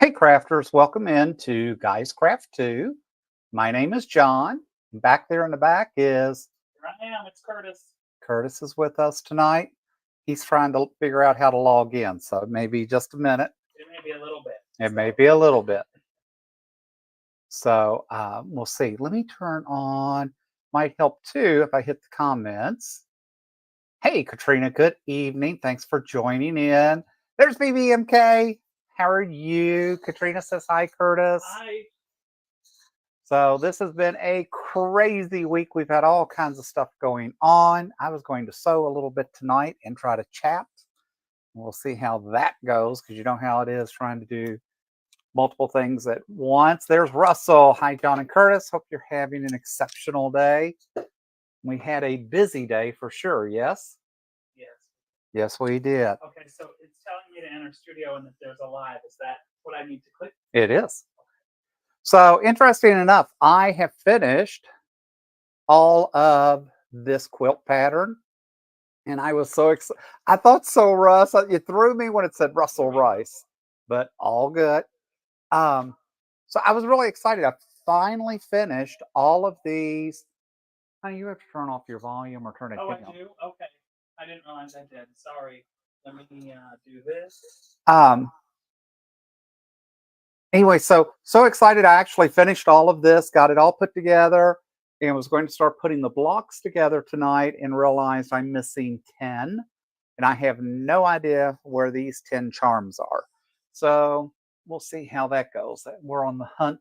Hey crafters, welcome into Guys Craft 2. My name is John. Back there in the back is Here I am, it's Curtis. Curtis is with us tonight. He's trying to figure out how to log in, so it may be just a minute. It may be a little bit. It may be a little bit. So we'll see. Let me turn on, might help too if I hit the comments. Hey Katrina, good evening. Thanks for joining in. There's BBMK. How are you? Katrina says hi, Curtis. Hi. So this has been a crazy week. We've had all kinds of stuff going on. I was going to sew a little bit tonight and try to chat. We'll see how that goes, because you know how it is trying to do multiple things at once. There's Russell. Hi, John and Curtis. Hope you're having an exceptional day. We had a busy day for sure, yes? Yes. Yes, we did. Okay, so it's telling me to enter studio and that there's a live. Is that what I need to click? It is. So interesting enough, I have finished all of this quilt pattern, and I was so excited. I thought so, Russ. You threw me when it said Russell Rice, but all good. So I was really excited. I finally finished all of these. Now you have to turn off your volume or turn it down. I do? Okay. I didn't realize I did. Sorry. Let me do this. Anyway, so excited. I actually finished all of this, got it all put together, and was going to start putting the blocks together tonight and realized I'm missing 10, and I have no idea where these 10 charms are. So we'll see how that goes. We're on the hunt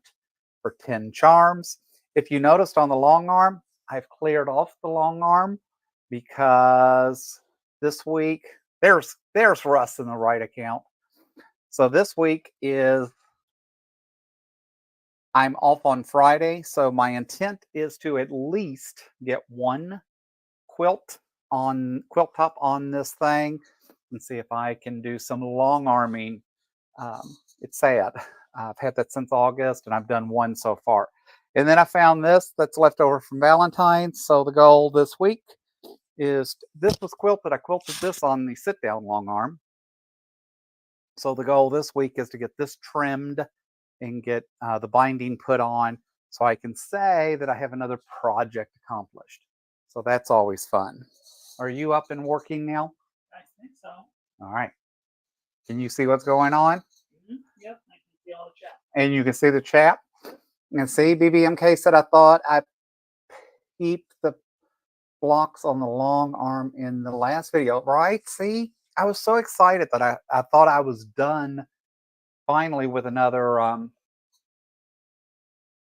for 10 charms. If you noticed on the long arm, I've cleared off the long arm because this week, there's Russ in the right account. So this week is, I'm off on Friday, so my intent is to at least get one quilt top on this thing and see if I can do some long arming. It's sad. I've had that since August and I've done one so far. And then I found this that's left over from Valentine's. So the goal this week is, this was quilted. I quilted this on the sit down long arm. So the goal this week is to get this trimmed and get the binding put on so I can say that I have another project accomplished. So that's always fun. Are you up and working now? I think so. All right. Can you see what's going on? Yep, I can see all the chat. And you can see the chat. And see, BBMK said, I thought I peeped the blocks on the long arm in the last video, right? See, I was so excited that I thought I was done finally with another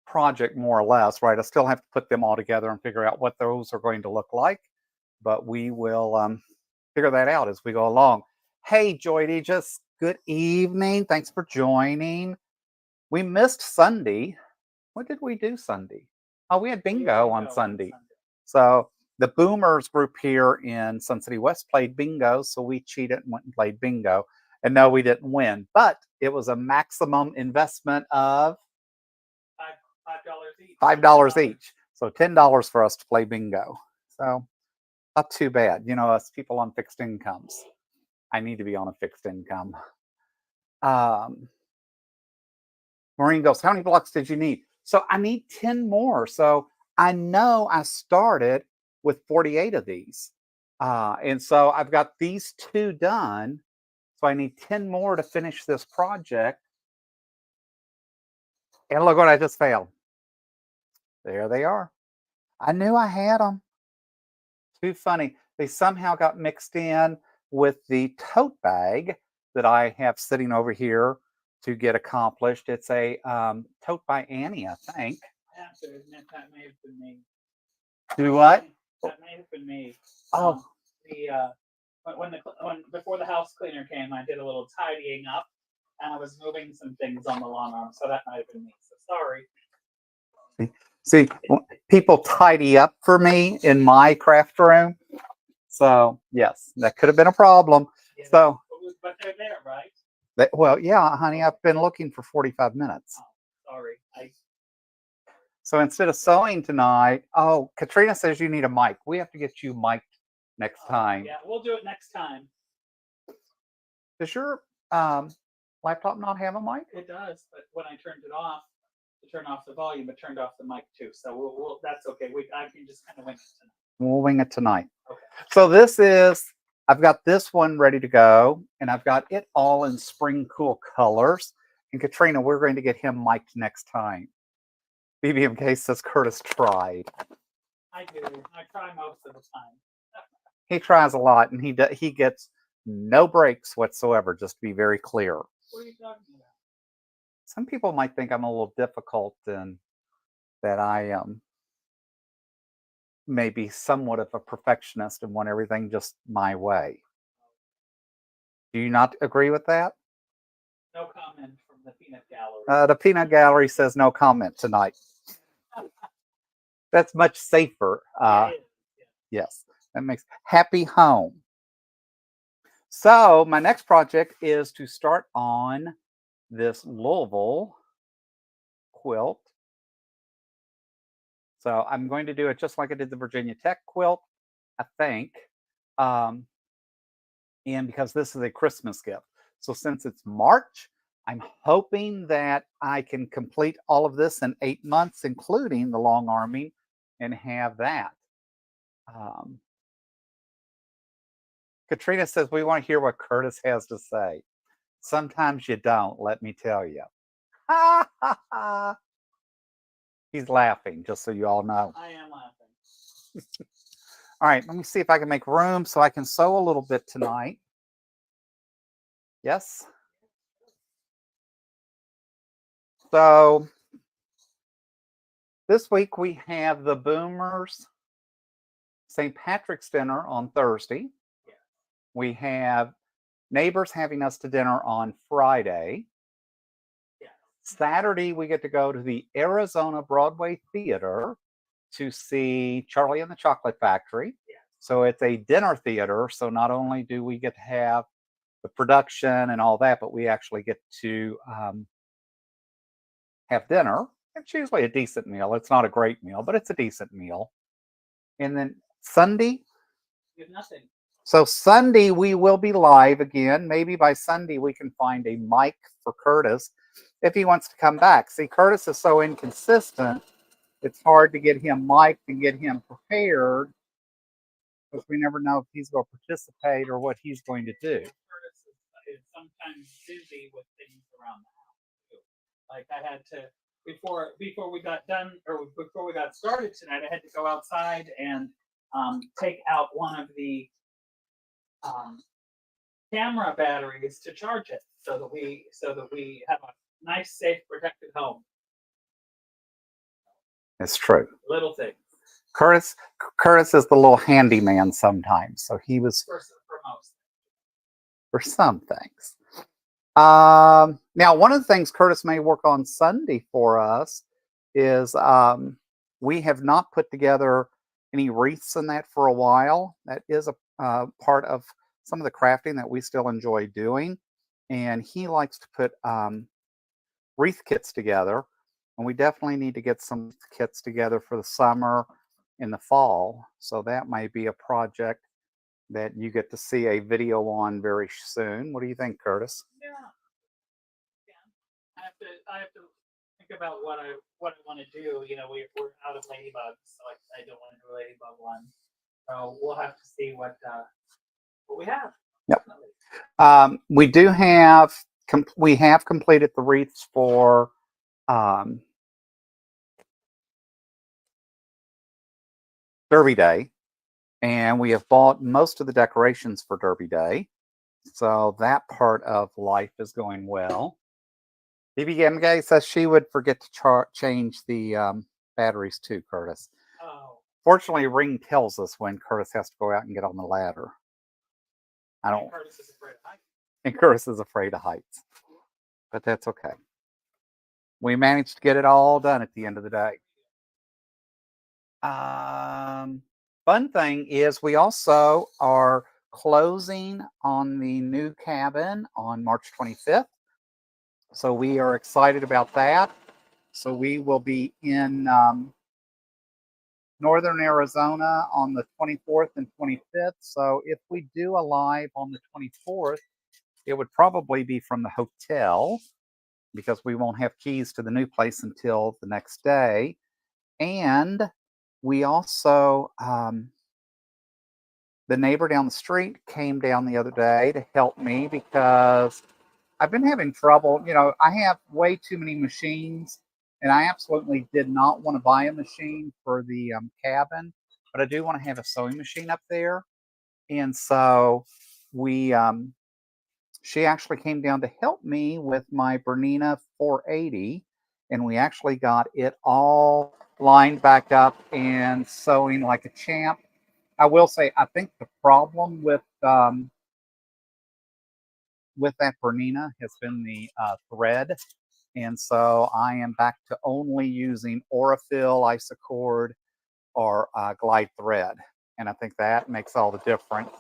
project, more or less, right? I still have to put them all together and figure out what those are going to look like, but we will figure that out as we go along. Hey, Joy, just good evening. Thanks for joining. We missed Sunday. What did we do Sunday? Oh, we had bingo on Sunday. So the Boomers group here in Sun City West played bingo, so we cheated and went and played bingo. And no, we didn't win, but it was a maximum investment of $5 each. $5 each. So $10 for us to play bingo. So not too bad. You know, us people on fixed incomes. I need to be on a fixed income. Maureen goes, how many blocks did you need? So I need 10 more. So I know I started with 48 of these. And so I've got these 2 done. So I need 10 more to finish this project. And look what I just found. There they are. I knew I had them. Too funny. They somehow got mixed in with the tote bag that I have sitting over here to get accomplished. It's a tote by Annie, I think. I have to admit that may have been me. Do what? That may have been me. Oh. Before the house cleaner came, I did a little tidying up, and I was moving some things on the long arm, so that might have been me. So sorry. See, people tidy up for me in my craft room. So yes, that could have been a problem. Yeah, So, but they're there, right? well, yeah, honey, I've been looking for 45 minutes. Oh, sorry. So instead of sewing tonight, oh, Katrina says you need a mic. We have to get you mic'd next time. Yeah, we'll do it next time. Does your laptop not have a mic? It does, but when I turned it off, to turn off the volume, it turned off the mic too. So we'll that's okay. I can just kind of wing it tonight. We'll wing it tonight. Okay. So this is, I've got this one ready to go, and I've got it all in spring cool colors. And Katrina, we're going to get him mic'd next time. BBMK says Curtis tried. I do. I try most of the time. He tries a lot, and he gets no breaks whatsoever, just to be very clear. What are you talking about? Some people might think I'm a little difficult and that I am maybe somewhat of a perfectionist and want everything just my way. Do you not agree with that? No comment from the peanut gallery. The peanut gallery says no comment tonight. That's much safer. Yes, that makes happy home. So my next project is to start on this Louisville quilt. So I'm going to do it just like I did the Virginia Tech quilt, I think. And because this is a Christmas gift. So since it's March, I'm hoping that I can complete all of this in 8 months, including the long arming, and have that. Katrina says, we want to hear what Curtis has to say. Sometimes you don't, let me tell you. He's laughing, just so you all know. I am laughing. All right, let me see if I can make room so I can sew a little bit tonight. Yes? So this week we have the Boomers St. Patrick's dinner on Thursday. Yeah. We have neighbors having us to dinner on Friday. Yeah. Saturday, we get to go to the Arizona Broadway Theater to see Charlie and the Chocolate Factory. Yeah. So it's a dinner theater. So not only do we get to have the production and all that, but we actually get to have dinner. It's usually a decent meal. It's not a great meal, but it's a decent meal. And then Sunday, You have nothing. So Sunday we will be live again. Maybe by Sunday we can find a mic for Curtis if he wants to come back. See, Curtis is so inconsistent. It's hard to get him mic'd and get him prepared because we never know if he's going to participate or what he's going to do. Curtis is sometimes busy with things around the house too. Like I had to before we got done or before we got started tonight, I had to go outside and take out one of the camera batteries to charge it so that we have a nice, safe, protected home. It's true. Little things. Curtis is the little handyman sometimes. So he was For most. For some things. Now, one of the things Curtis may work on Sunday for us is we have not put together any wreaths in that for a while. That is a part of some of the crafting that we still enjoy doing. And he likes to put wreath kits together. And we definitely need to get some kits together for the summer and the fall. So that might be a project that you get to see a video on very soon. What do you think, Curtis? Yeah. I have to think about what I want to do. You know, we're out of ladybugs, so I don't want to do a ladybug one. So we'll have to see what we have. Yep. We do have we have completed the wreaths for Derby Day, and we have bought most of the decorations for Derby Day. So that part of life is going well. BBMK says she would forget to change the batteries too, Curtis. Oh. Fortunately, Ring tells us when Curtis has to go out and get on the ladder. I don't. Curtis is afraid of heights. And Curtis is afraid of heights. But that's okay. We managed to get it all done at the end of the day. fun thing is we also are closing on the new cabin on March 25th. So we are excited about that. So we will be in northern Arizona on the 24th and 25th. So if we do a live on the 24th, it would probably be from the hotel because we won't have keys to the new place until the next day. And we also, the neighbor down the street came down the other day to help me because I've been having trouble. You know, I have way too many machines, and I absolutely did not want to buy a machine for the cabin, but I do want to have a sewing machine up there. And so we, she actually came down to help me with my Bernina 480, and we actually got it all lined back up and sewing like a champ. I will say, I think the problem with that Bernina has been the thread. And so I am back to only using Aurifil, Isocord, or Glide thread. And I think that makes all the difference.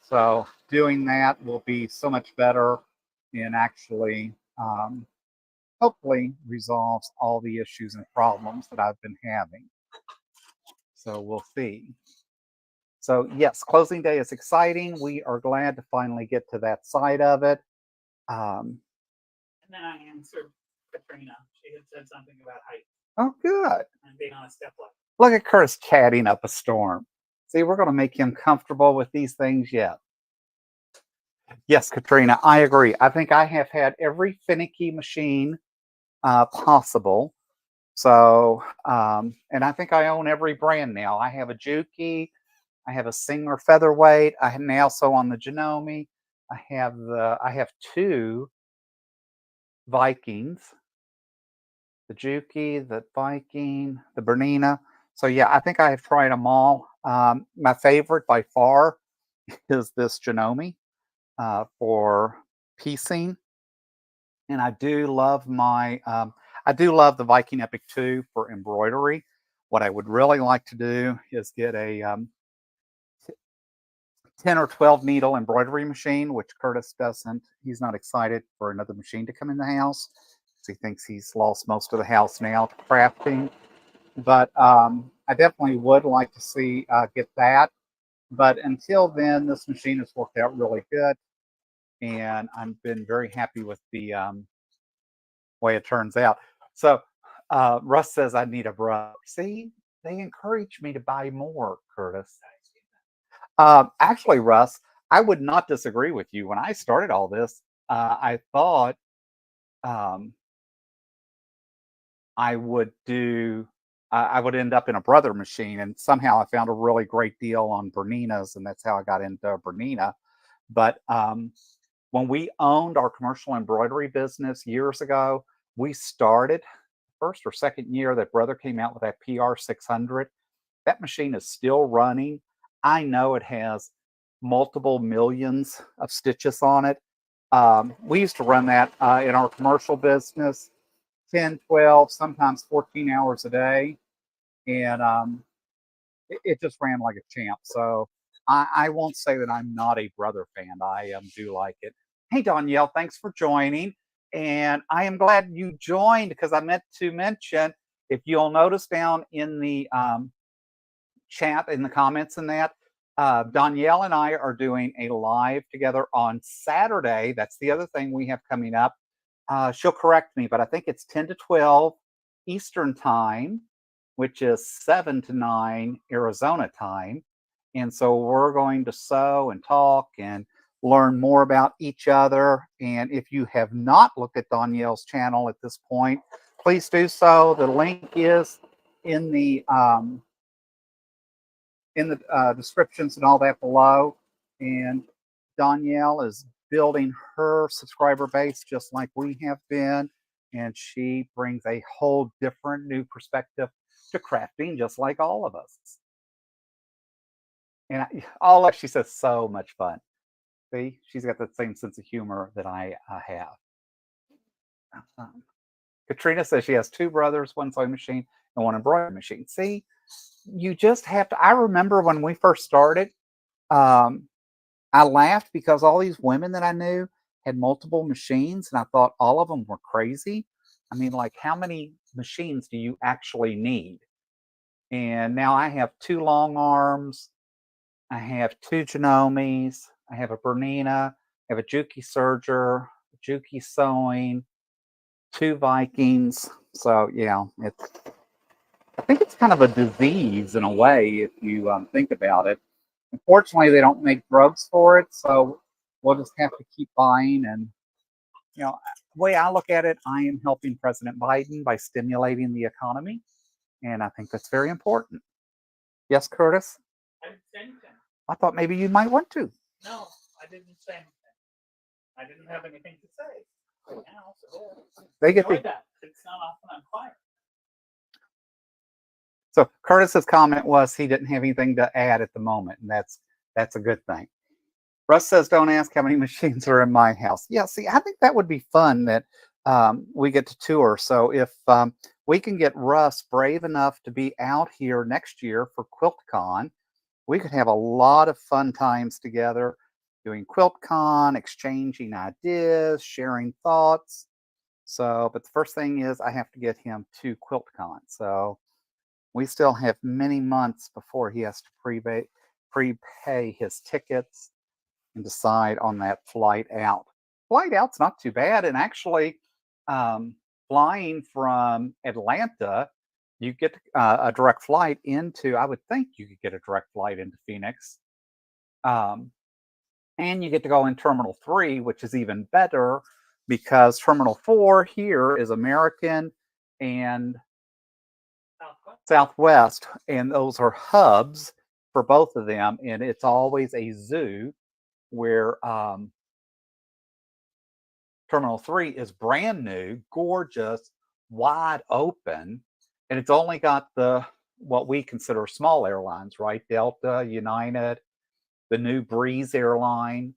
So doing that will be so much better and actually hopefully resolves all the issues and problems that I've been having. So we'll see. So yes, closing day is exciting. We are glad to finally get to that side of it. And then I answered Katrina. She had said something about height Oh, good. and being on a step ladder. Look at Curtis chatting up a storm. See, we're going to make him comfortable with these things yet. Yes, Katrina, I agree. I think I have had every finicky machine possible. So, and I think I own every brand now. I have a Juki, I have a Singer Featherweight. I now sew on the Janome. I have two Vikings, the Juki, the Viking, the Bernina. So yeah, I think I have tried them all. My favorite by far is this Janome for piecing, and I do love the Viking Epic 2 for embroidery. What I would really like to do is get a 10 or 12 needle embroidery machine, which Curtis doesn't. He's not excited for another machine to come in the house because he thinks he's lost most of the house now to crafting. But I definitely would like to see get that. But until then, this machine has worked out really good, and I've been very happy with the way it turns out. So Russ says I need a brush. See, they encourage me to buy more, Curtis. Actually, Russ, I would not disagree with you. When I started all this, I thought um, I would do. I would end up in a brother machine, and somehow I found a really great deal on Berninas, and that's how I got into Bernina. But when we owned our commercial embroidery business years ago, we started first or second year that brother came out with that PR 600. That machine is still running. I know it has multiple millions of stitches on it. We used to run that in our commercial business 10, 12, sometimes 14 hours a day. And it just ran like a champ. So I won't say that I'm not a brother fan. I do like it. Hey, Donnell, thanks for joining. And I am glad you joined because I meant to mention if you'll notice down in the chat, in the comments, and that Donnell and I are doing a live together on Saturday. That's the other thing we have coming up. She'll correct me, but I think it's 10 to 12 Eastern time, which is 7 to 9 Arizona time. And so we're going to sew and talk and learn more about each other. And if you have not looked at Donnell's channel at this point, please do so. The link is in the descriptions and all that below. And Donnell is building her subscriber base just like we have been. And she brings a whole different new perspective to crafting, just like all of us. And all of she says, so much fun. See, she's got the same sense of humor that I have. Katrina says she has two brothers, one sewing machine, the one embroidery machine. See, you just have to. I remember when we first started, um, I laughed because all these women that I knew had multiple machines, and I thought all of them were crazy. I mean, like, how many machines do you actually need? And now I have two long arms, I have two Genomes, I have a Bernina, I have a Juki Serger, a Juki Sewing, two Vikings. So yeah, I think it's kind of a disease in a way if you think about it. Unfortunately, they don't make drugs for it, so we'll just have to keep buying. And the way I look at it, I am helping President Biden by stimulating the economy, and I think that's very important. Yes, Curtis? I didn't say anything. I thought maybe you might want to. No, I didn't say anything. I didn't have anything to say right now. So They get enjoy that. It's not often I'm quiet. So Curtis's comment was he didn't have anything to add at the moment, and that's a good thing. Russ says, "Don't ask how many machines are in my house." Yeah, see, I think that would be fun that we get to tour. So if we can get Russ brave enough to be out here next year for QuiltCon, we could have a lot of fun times together doing QuiltCon, exchanging ideas, sharing thoughts. So, but the first thing is I have to get him to QuiltCon. So we still have many months before he has to prepay his tickets and decide on that flight out. Flight out's not too bad, and actually, flying from Atlanta, you get a direct flight into. I would think you could get a direct flight into Phoenix, and you get to go in Terminal 3, which is even better because Terminal 4 here is American and Southwest, and those are hubs for both of them, and it's always a zoo where Terminal 3 is brand new, gorgeous, wide open, and it's only got the what we consider small airlines, right? Delta, United, the new Breeze airline.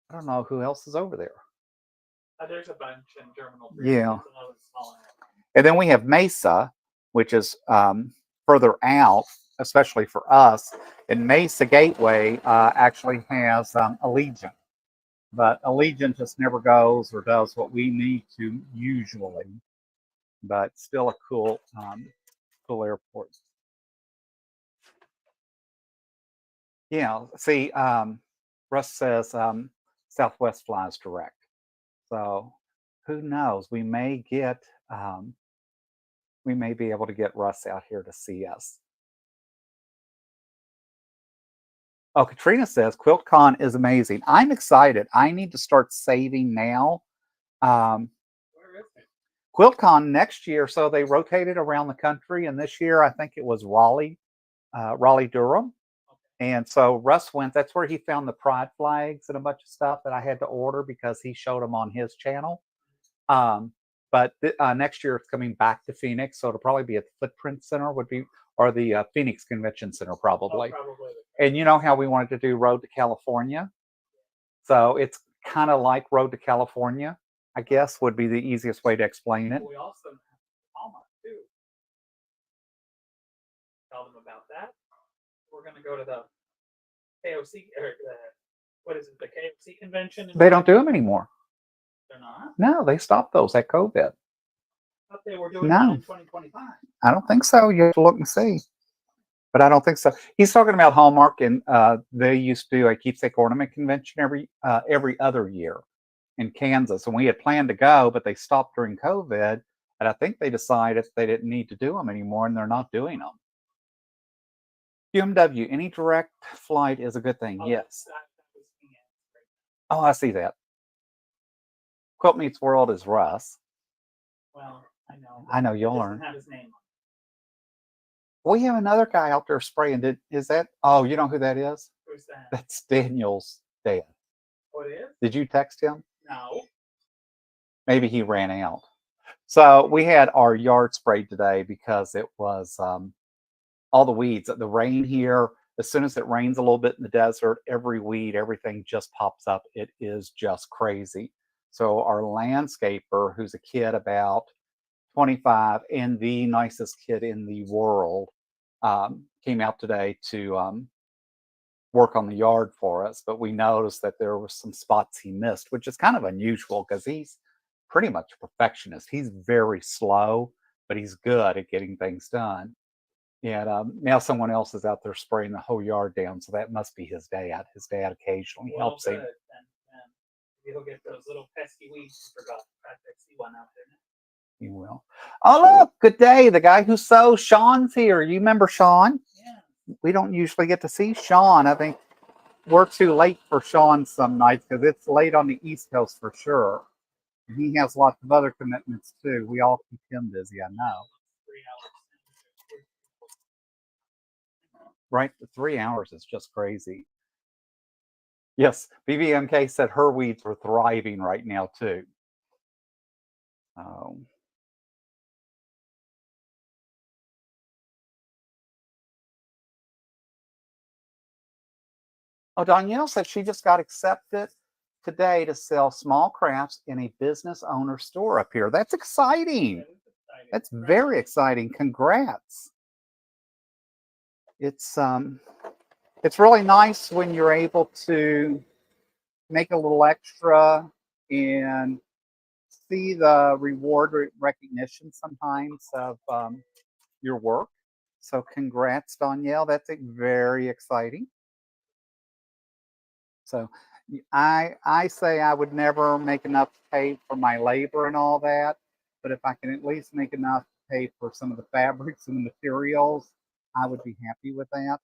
I don't know who else is over there. There's a bunch in Terminal 3. Yeah. And then we have Mesa, which is further out, especially for us. And Mesa Gateway actually has Allegiant. But Allegiant just never goes or does what we need to usually. But still a cool airport. Yeah, see, Russ says Southwest flies direct. So who knows? We may be able to get Russ out here to see us. Oh, Katrina says QuiltCon is amazing. I'm excited. I need to start saving now. Where is it? QuiltCon next year, so they rotated around the country, and this year I think it was Raleigh, Durham. And so Russ went. That's where he found the pride flags and a bunch of stuff that I had to order because he showed them on his channel. But next year it's coming back to Phoenix, so it'll probably be at the Footprint Center, or the Phoenix Convention Center, probably. Oh, probably. And you know how we wanted to do Road to California? So it's kind of like Road to California, I guess, would be the easiest way to explain it. We also have Walmart too. Tell them about that. We're going to go to the KOC, or what is it, the KOC convention? They don't do them anymore. They're not? No, they stopped those at COVID. I thought they were doing that in 2025. I don't think so. You have to look and see. But I don't think so. He's talking about Hallmark, and they used to do a keepsake ornament convention every other year in Kansas, and we had planned to go, but they stopped during COVID, and I think they decided they didn't need to do them anymore, and they're not doing them. QMW, any direct flight is a good thing. Oh, yes. Oh, I see that. Quilt Meets World is Russ. Well, I know. I know, you'll learn. Have his name on. We have another guy out there spraying. Is that? Oh, you know who that is? Who's that? That's Daniel's dad. Oh, it is? Did you text him? No. Maybe he ran out. So we had our yard sprayed today because it was all the weeds. The rain here, as soon as it rains a little bit in the desert, every weed, everything just pops up. It is just crazy. So our landscaper, who's a kid about 25, and the nicest kid in the world came out today to work on the yard for us. But we noticed that there were some spots he missed, which is kind of unusual because he's pretty much a perfectionist. He's very slow, but he's good at getting things done. And now someone else is out there spraying the whole yard down, so that must be his dad. His dad occasionally Well, helps good. him. And maybe he'll get those little pesky weeds you forgot. I see one out there now. He will. Oh, look, good day. The guy who sews, Sean's here. You remember Sean? Yeah. We don't usually get to see Sean. I think we're too late for Sean some nights because it's late on the East Coast for sure. And he has lots of other commitments too. We all keep him busy, I know. 3 hours. Right? The 3 hours is just crazy. Yes, BBMK said her weeds are thriving right now too. Oh, Donnell said she just got accepted today to sell small crafts in a business owner store up here. That's exciting. That's very exciting. Congrats. It's really nice when you're able to make a little extra and see the reward recognition sometimes of your work. So congrats, Donnell. That's very exciting. So I say I would never make enough to pay for my labor and all that, but if I can at least make enough to pay for some of the fabrics and the materials, I would be happy with that.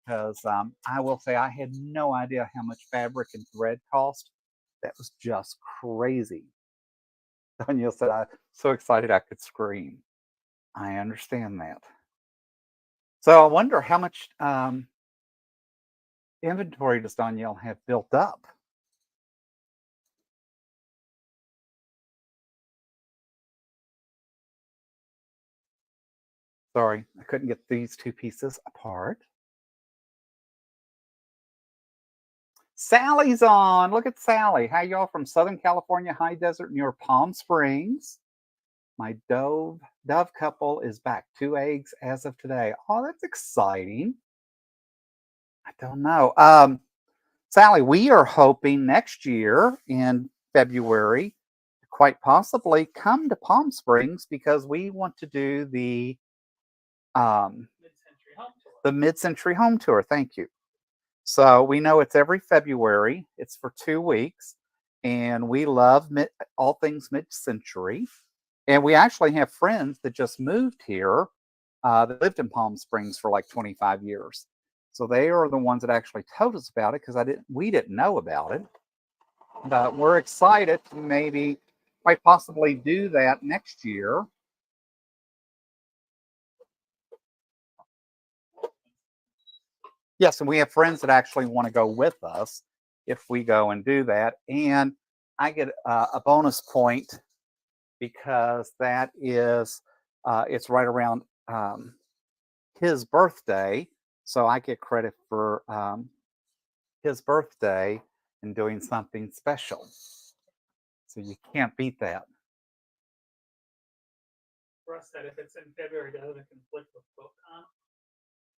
Because I will say I had no idea how much fabric and thread cost. That was just crazy. Danielle said, "I'm so excited I could scream." I understand that. So I wonder how much inventory does Danielle have built up? Sorry, I couldn't get these two pieces apart. Sally's on. Look at Sally. Hi, y'all from Southern California, high desert near Palm Springs. My dove couple is back. 2 eggs as of today. Oh, that's exciting. I don't know. Sally, we are hoping next year in February, quite possibly come to Palm Springs because we want to do the mid-century home tour. Thank you. So we know it's every February. It's for 2 weeks, and we love all things mid-century. And we actually have friends that just moved here that lived in Palm Springs for like 25 years. So they are the ones that actually told us about it because we didn't know about it. But we're excited to maybe quite possibly do that next year. Yes, and we have friends that actually want to go with us if we go and do that. And I get a bonus point because that is it's right around his birthday, so I get credit for his birthday and doing something special. So you can't beat that. Russ said if it's in February, doesn't it conflict with QuiltCon?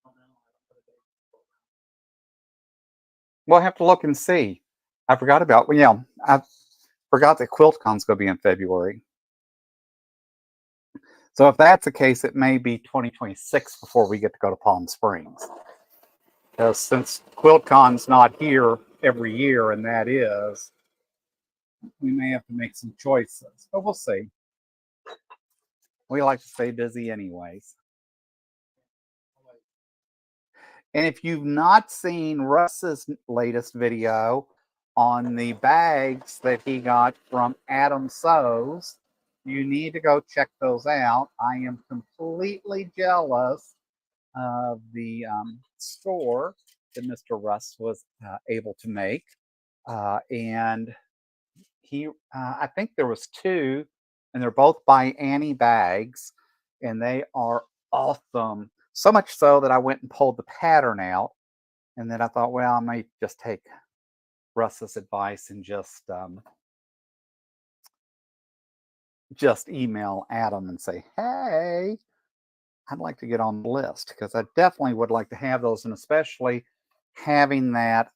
Oh, no. We'll have to look and see. I forgot about. Well, yeah, I forgot that QuiltCon's going to be in February. So if that's the case, it may be 2026 before we get to go to Palm Springs. Because since QuiltCon's not here every year, and that is, we may have to make some choices. But we'll see. We like to stay busy anyways. And if you've not seen Russ's latest video on the bags that he got from Adam Sews, you need to go check those out. I am completely jealous of the store that Mr. Russ was able to make. And I think there was 2, and they're both by Annie bags, and they are awesome. So much so that I went and pulled the pattern out, and then I thought, well, I might just take Russ's advice and just just email Adam and say, hey, I'd like to get on the list, because I definitely would like to have those, and especially having that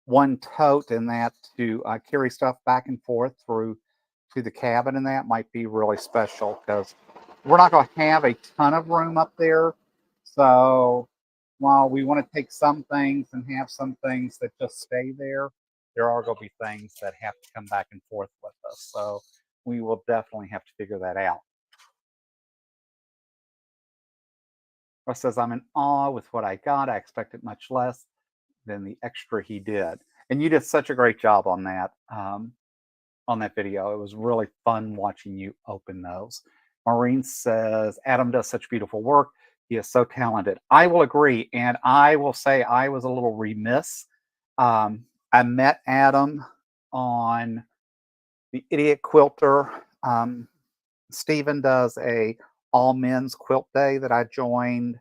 one tote and that to carry stuff back and forth through to the cabin, and that might be really special because we're not going to have a ton of room up there. So while we want to take some things and have some things that just stay there, there are going to be things that have to come back and forth with us. So we will definitely have to figure that out. Russ says, I'm in awe with what I got. I expected much less than the extra he did. And you did such a great job on that video. It was really fun watching you open those. Maureen says, Adam does such beautiful work. He is so talented. I will agree. And I will say I was a little remiss. I met Adam on the Idiot Quilter. Stephen does a all men's quilt day that I joined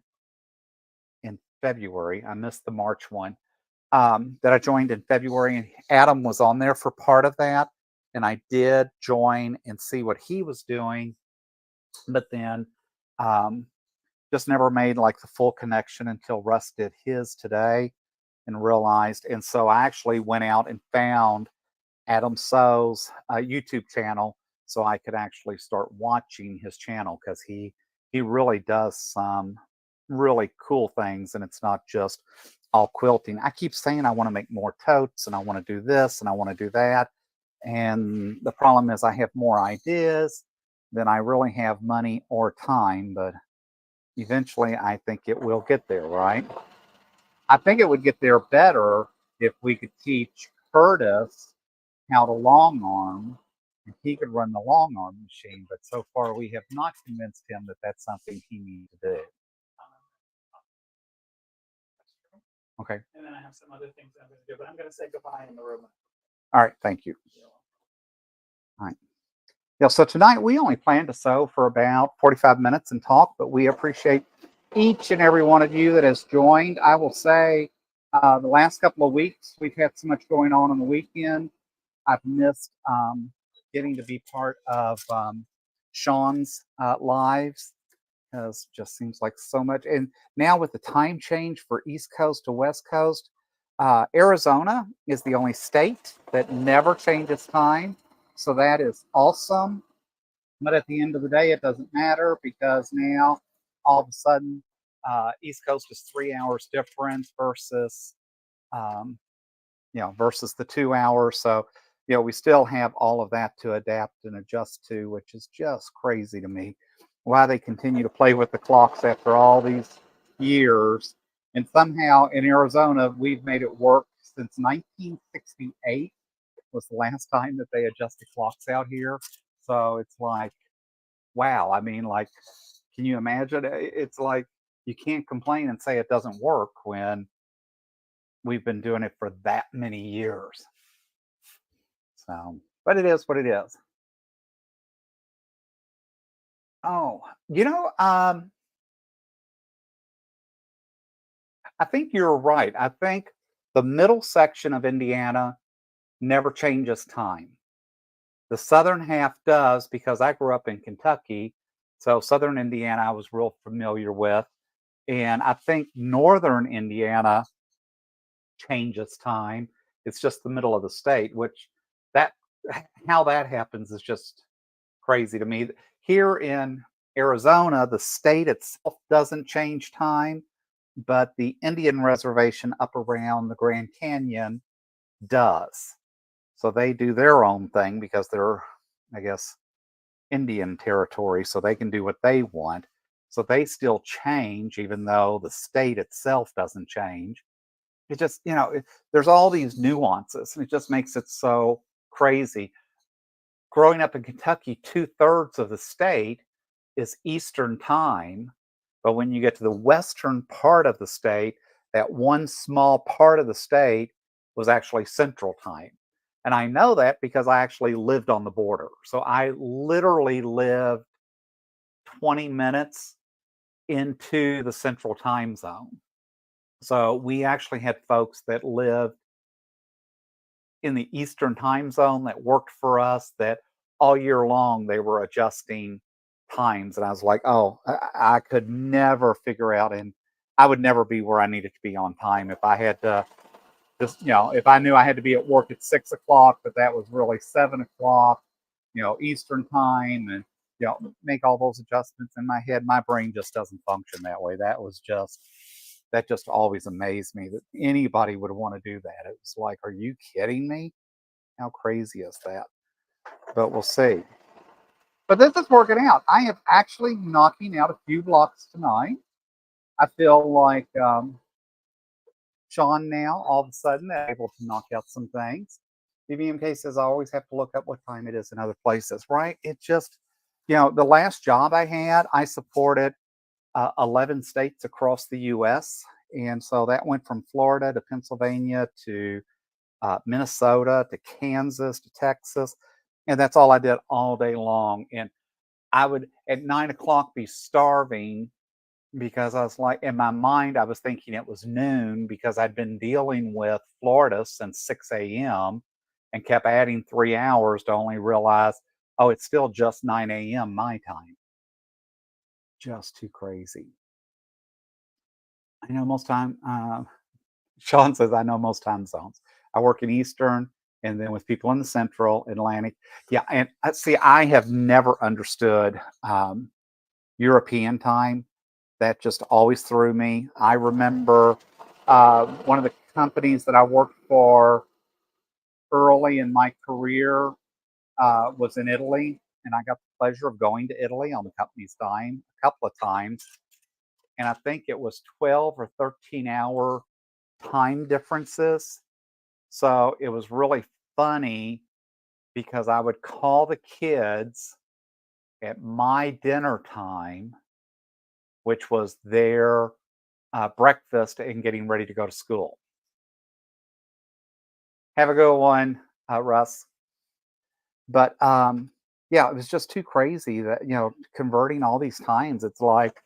in February. I missed the March one. That I joined in February, and Adam was on there for part of that. And I did join and see what he was doing, but then just never made like the full connection until Russ did his today and realized. And so I actually went out and found Adam So's YouTube channel so I could actually start watching his channel, because he really does some really cool things, and it's not just all quilting. I keep saying I want to make more totes and I want to do this and I want to do that. And the problem is I have more ideas than I really have money or time, but eventually I think it will get there, right? I think it would get there better if we could teach Curtis how to long arm, and he could run the long arm machine. But so far we have not convinced him that that's something he needs to do. Okay. And then I have some other things I'm going to do, but I'm going to say goodbye in the room. All right. Thank you. All right. Yeah, so tonight we only plan to sew for about 45 minutes and talk, but we appreciate each and every one of you that has joined. I will say the last couple of weeks, we've had so much going on the weekend. I've missed getting to be part of Sean's lives, because it just seems like so much. And now with the time change for East Coast to West Coast, Arizona is the only state that never changes time. So that is awesome. But at the end of the day, it doesn't matter, because now all of a sudden East Coast is 3 hours difference versus versus the 2 hours. So we still have all of that to adapt and adjust to, which is just crazy to me. Why they continue to play with the clocks after all these years. And somehow in Arizona, we've made it work since 1968 was the last time that they adjusted clocks out here. So it's like, wow. I mean, like, can you imagine? It's like you can't complain and say it doesn't work when we've been doing it for that many years. So, but it is what it is. Oh, I think you're right. I think the middle section of Indiana never changes time. The southern half does, because I grew up in Kentucky. So southern Indiana I was real familiar with. And I think northern Indiana changes time. It's just the middle of the state, which that how that happens is just crazy to me. Here in Arizona, the state itself doesn't change time, but the Indian reservation up around the Grand Canyon does. So they do their own thing because they're, I guess, Indian territory, so they can do what they want. So they still change, even though the state itself doesn't change. It just, there's all these nuances, and it just makes it so crazy. Growing up in Kentucky, 2/3 of the state is Eastern time. But when you get to the western part of the state, that one small part of the state was actually Central time. And I know that because I actually lived on the border. So I literally lived 20 minutes into the Central time zone. So we actually had folks that lived in the Eastern time zone that worked for us, that all year long they were adjusting times, and I was like, oh, I could never figure out, and I would never be where I needed to be on time if I had to just, if I knew I had to be at work at 6 o'clock, but that was really 7 o'clock, Eastern time, and make all those adjustments in my head. My brain just doesn't function that way. That just always amazed me that anybody would want to do that. It was like, are you kidding me? How crazy is that? But we'll see. But this is working out. I am actually knocking out a few blocks tonight. I feel like Sean now, all of a sudden, able to knock out some things. BBMK says I always have to look up what time it is in other places, right? It just, the last job I had, I supported 11 states across the U.S. And so that went from Florida to Pennsylvania to Minnesota to Kansas to Texas. And that's all I did all day long. And I would, at 9 o'clock, be starving because I was like, in my mind, I was thinking it was noon because I'd been dealing with Florida since 6 a.m. and kept adding 3 hours to only realize, oh, it's still just 9 a.m. my time. Just too crazy. I know most time, Sean says, I know most time zones. I work in Eastern and then with people in the Central, Atlantic. Yeah. And see, I have never understood European time. That just always threw me. I remember one of the companies that I worked for early in my career was in Italy, and I got the pleasure of going to Italy on the company's dime a couple of times. And I think it was 12 or 13-hour time differences. So it was really funny because I would call the kids at my dinner time, which was their breakfast and getting ready to go to school. Have a good one, Russ. But yeah, it was just too crazy that converting all these times. It's like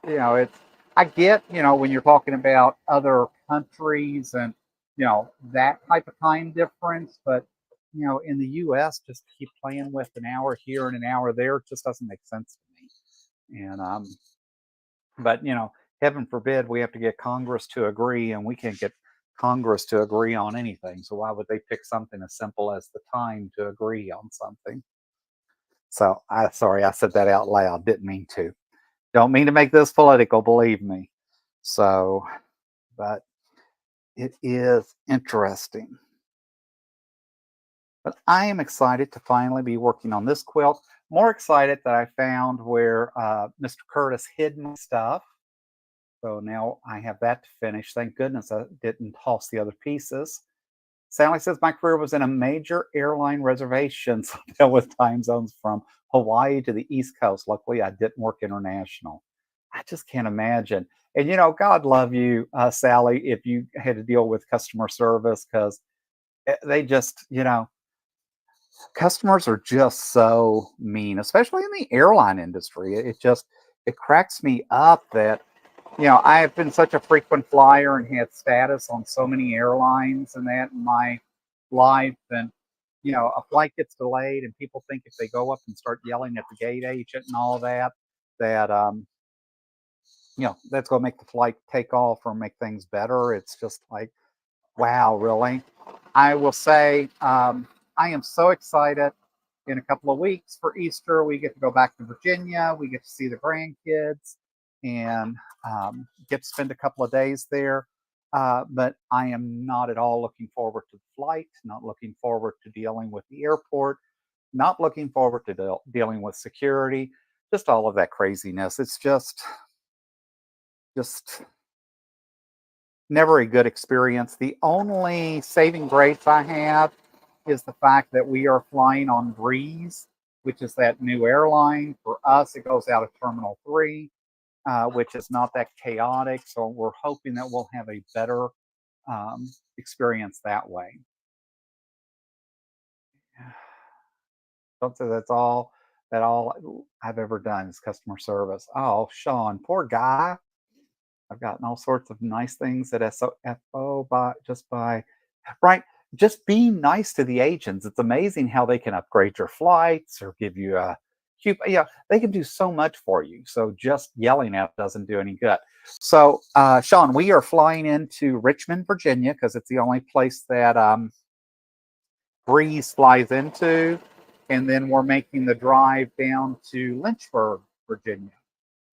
it's. I get when you're talking about other countries and that type of time difference, but in the U.S. just keep playing with an hour here and an hour there. It just doesn't make sense to me. And but heaven forbid we have to get Congress to agree, and we can't get Congress to agree on anything. So why would they pick something as simple as the time to agree on something? So sorry, I said that out loud. Didn't mean to. Don't mean to make this political, believe me. So, but it is interesting. But I am excited to finally be working on this quilt. More excited that I found where Mr. Curtis hid my stuff. So now I have that to finish. Thank goodness I didn't toss the other pieces. Sally says, my career was in a major airline reservation, so I dealt with time zones from Hawaii to the East Coast. Luckily, I didn't work international. I just can't imagine. And, God love you, Sally, if you had to deal with customer service because they just, customers are just so mean, especially in the airline industry. It cracks me up that I have been such a frequent flyer and had status on so many airlines and that in my life. And, a flight gets delayed and people think if they go up and start yelling at the gate agent and all that, that, that's going to make the flight take off or make things better. It's just like, wow, really? I will say, I am so excited. In a couple of weeks for Easter, we get to go back to Virginia. We get to see the grandkids and get to spend a couple of days there. But I am not at all looking forward to the flight, not looking forward to dealing with the airport, not looking forward to dealing with security, just all of that craziness. It's just never a good experience. The only saving grace I have is the fact that we are flying on Breeze, which is that new airline. For us, it goes out of Terminal 3, which is not that chaotic. So we're hoping that we'll have a better experience that way. Don't say that's all I've ever done is customer service. Oh, Sean, poor guy. I've gotten all sorts of nice things at SOFO by right. just being nice to the agents. It's amazing how they can upgrade your flights or give you a yeah, they can do so much for you. So just yelling at doesn't do any good. So, Sean, we are flying into Richmond, Virginia, because it's the only place that Breeze flies into, and then we're making the drive down to Lynchburg, Virginia.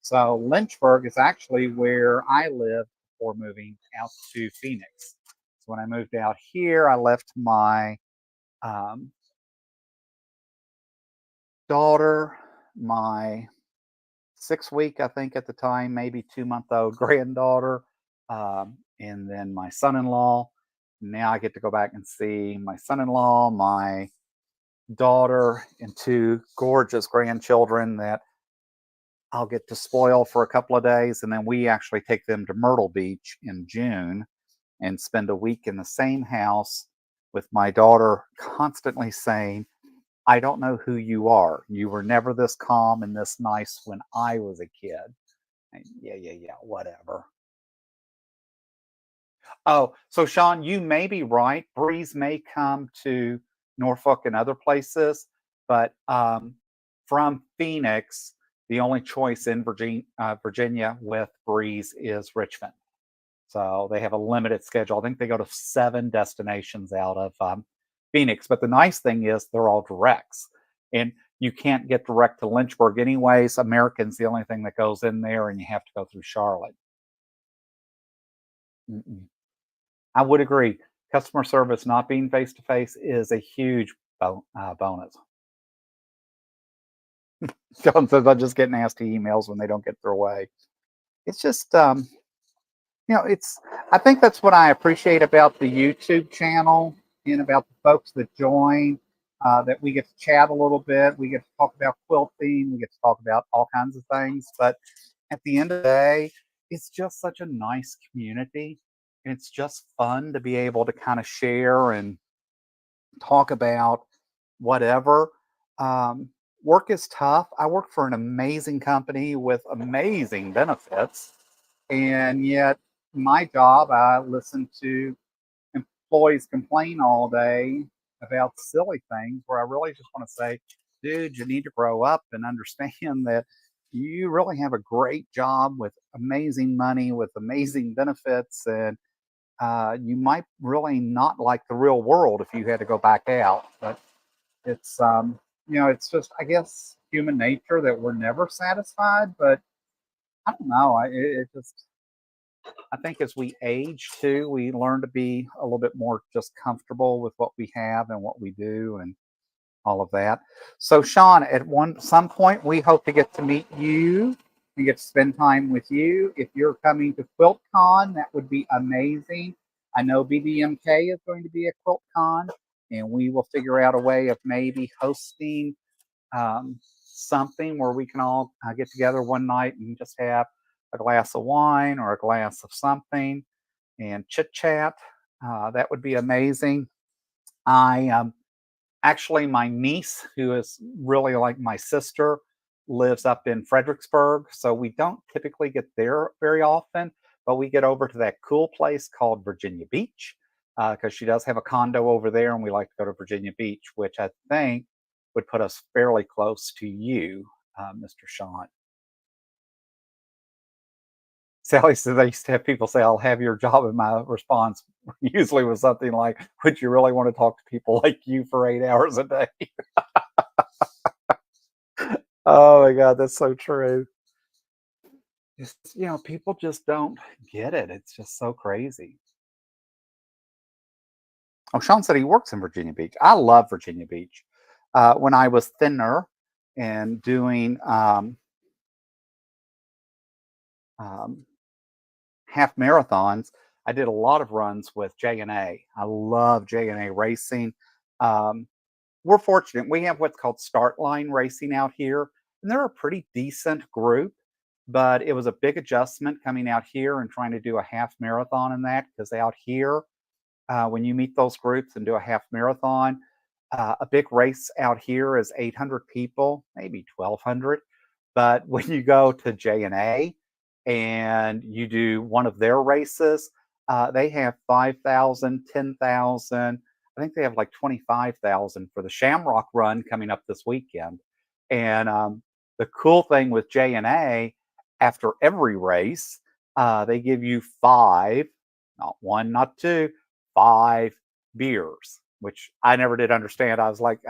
So Lynchburg is actually where I lived before moving out to Phoenix. So when I moved out here, I left my um, daughter, my 6 week, I think at the time, maybe 2 month old granddaughter, and then my son in law. Now I get to go back and see my son in law, my daughter, and two gorgeous grandchildren that I'll get to spoil for a couple of days. And then we actually take them to Myrtle Beach in June and spend a week in the same house with my daughter constantly saying, I don't know who you are. You were never this calm and this nice when I was a kid. And yeah, whatever. Oh, so Sean, you may be right. Breeze may come to Norfolk and other places, but from Phoenix, the only choice in Virginia with Breeze is Richmond. So they have a limited schedule. I think they go to 7 destinations out of Phoenix. But the nice thing is they're all directs. And you can't get direct to Lynchburg anyways. American's the only thing that goes in there, and you have to go through Charlotte. Mm-mm. I would agree. Customer service not being face to face is a huge bonus. John says I just get nasty emails when they don't get their way. It's just, it's. I think that's what I appreciate about the YouTube channel and about the folks that join. That we get to chat a little bit. We get to talk about quilting. We get to talk about all kinds of things. But at the end of the day, it's just such a nice community. It's just fun to be able to kind of share and talk about whatever. Um, Work is tough. I work for an amazing company with amazing benefits, and yet my job, I listen to employees complain all day about silly things where I really just want to say, dude, you need to grow up and understand that you really have a great job with amazing money, with amazing benefits, and you might really not like the real world if you had to go back out. But it's it's just, I guess, human nature that we're never satisfied. But I don't know. It just, I think as we age too, we learn to be a little bit more just comfortable with what we have and what we do and all of that. So, Sean, at some point, we hope to get to meet you and get to spend time with you. If you're coming to QuiltCon, that would be amazing. I know BDMK is going to be at QuiltCon, and we will figure out a way of maybe hosting something where we can all get together one night and just have a glass of wine or a glass of something and chit chat. That would be amazing. I Actually, my niece, who is really like my sister, lives up in Fredericksburg. So we don't typically get there very often, but we get over to that cool place called Virginia Beach because she does have a condo over there, and we like to go to Virginia Beach, which I think would put us fairly close to you, Mr. Sean. Sally said they used to have people say, I'll have your job. And my response usually was something like, would you really want to talk to people like you for 8 hours a day? Oh my God, that's so true. It's, people just don't get it. It's just so crazy. Oh, Sean said he works in Virginia Beach. I love Virginia Beach. When I was thinner and doing um, half marathons, I did a lot of runs with J&A. I love J&A racing. Um, we're fortunate. We have what's called start line racing out here, and they're a pretty decent group, but it was a big adjustment coming out here and trying to do a half marathon in that, because out here, when you meet those groups and do a half marathon, a big race out here is 800 people, maybe 1,200. But when you go to J&A and you do one of their races, they have 5,000, 10,000. I think they have like 25,000 for the Shamrock Run coming up this weekend. And the cool thing with JNA, after every race, they give you five, not one, not two, five beers, which I never did understand. I was like,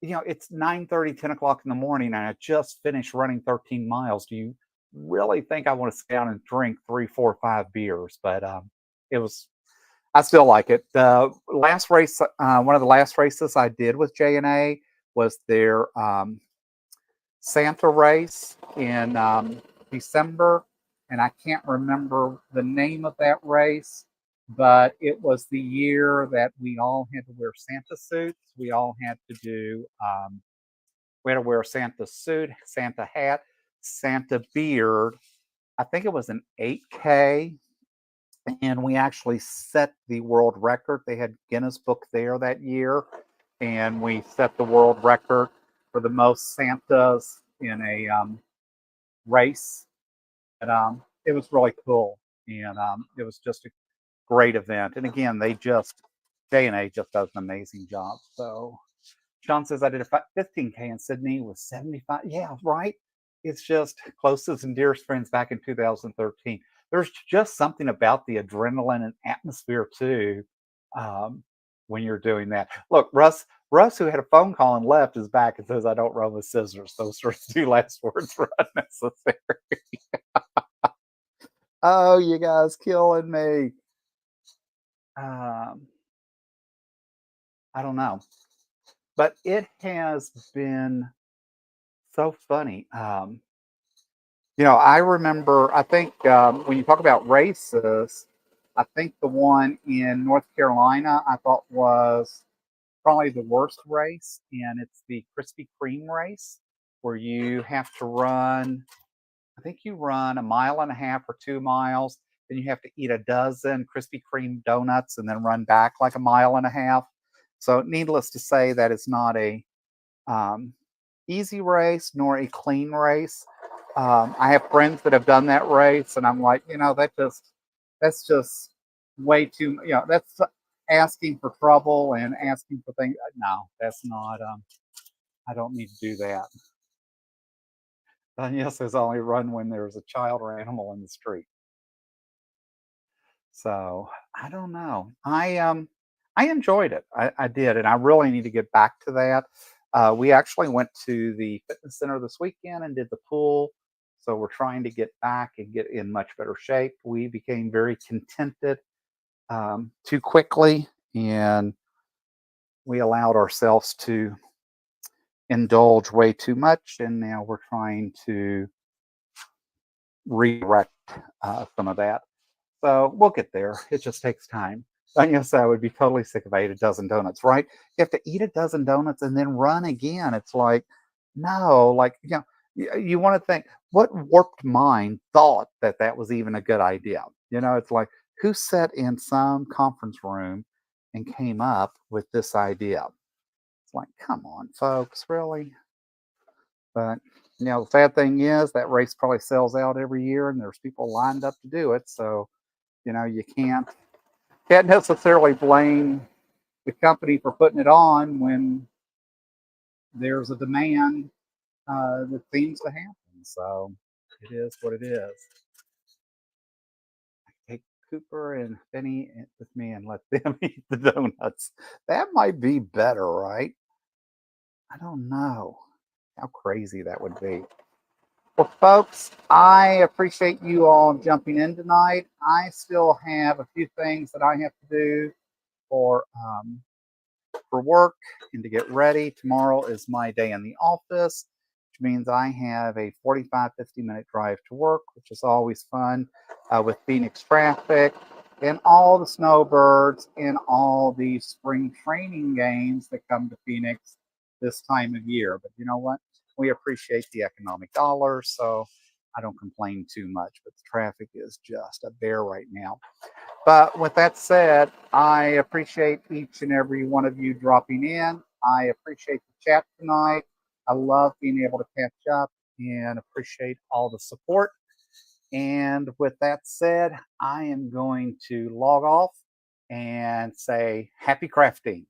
it's 9:30, 10 o'clock in the morning, and I just finished running 13 miles. Do you really think I want to sit down and drink three, four, five beers? But it was I still like it. The last race, one of the last races I did with JNA was their Santa race in December, and I can't remember the name of that race, but it was the year that we all had to wear Santa suits. We all had to do, we had to wear a Santa suit, Santa hat, Santa beard. I think it was an 8K, and we actually set the world record. They had Guinness Book there that year, and we set the world record for the most Santas in a race. And it was really cool, and it was just a great event. And again, J&A just does an amazing job. So Sean says I did a 15K in Sydney with 75. Yeah, right. It's just closest and dearest friends back in 2013. There's just something about the adrenaline and atmosphere too, um, when you're doing that. Look, Russ, who had a phone call and left, is back and says, "I don't run with scissors." Those are his two last words were unnecessary. Oh, you guys killing me. Um, I don't know, but it has been so funny. I remember, I think when you talk about races, I think the one in North Carolina I thought was probably the worst race, and it's the Krispy Kreme race where you have to run, I think you run a mile and a half or 2 miles, then you have to eat a dozen Krispy Kreme donuts and then run back like a mile and a half. So, needless to say, that is not a um, easy race nor a clean race. I have friends that have done that race, and I'm like, that's just way too, that's asking for trouble and asking for things. No, that's not. I don't need to do that. Danielle says only run when there's a child or animal in the street. So I don't know. I enjoyed it. I did, and I really need to get back to that. We actually went to the fitness center this weekend and did the pool. So we're trying to get back and get in much better shape. We became very contented too quickly, and we allowed ourselves to indulge way too much. And now we're trying to redirect some of that. So we'll get there. It just takes time. I guess I would be totally sick if I ate a dozen donuts, right? You have to eat a dozen donuts and then run again. It's like, no, like, you want to think, what warped mind thought that that was even a good idea? It's like, who sat in some conference room and came up with this idea? It's like, come on, folks, really? But, the sad thing is that race probably sells out every year and there's people lined up to do it. So, you can't necessarily blame the company for putting it on when there's a demand that seems to happen. So it is what it is. Take Cooper and Finney with me and let them eat the donuts. That might be better, right? I don't know how crazy that would be. Well, folks, I appreciate you all jumping in tonight. I still have a few things that I have to do for work and to get ready. Tomorrow is my day in the office, which means I have a 45, 50-minute drive to work, which is always fun with Phoenix traffic and all the snowbirds and all the spring training games that come to Phoenix this time of year. But you know what? We appreciate the economic dollar, so I don't complain too much, but the traffic is just a bear right now. But with that said, I appreciate each and every one of you dropping in. I appreciate the chat tonight. I love being able to catch up and appreciate all the support. And with that said, I am going to log off and say happy crafting.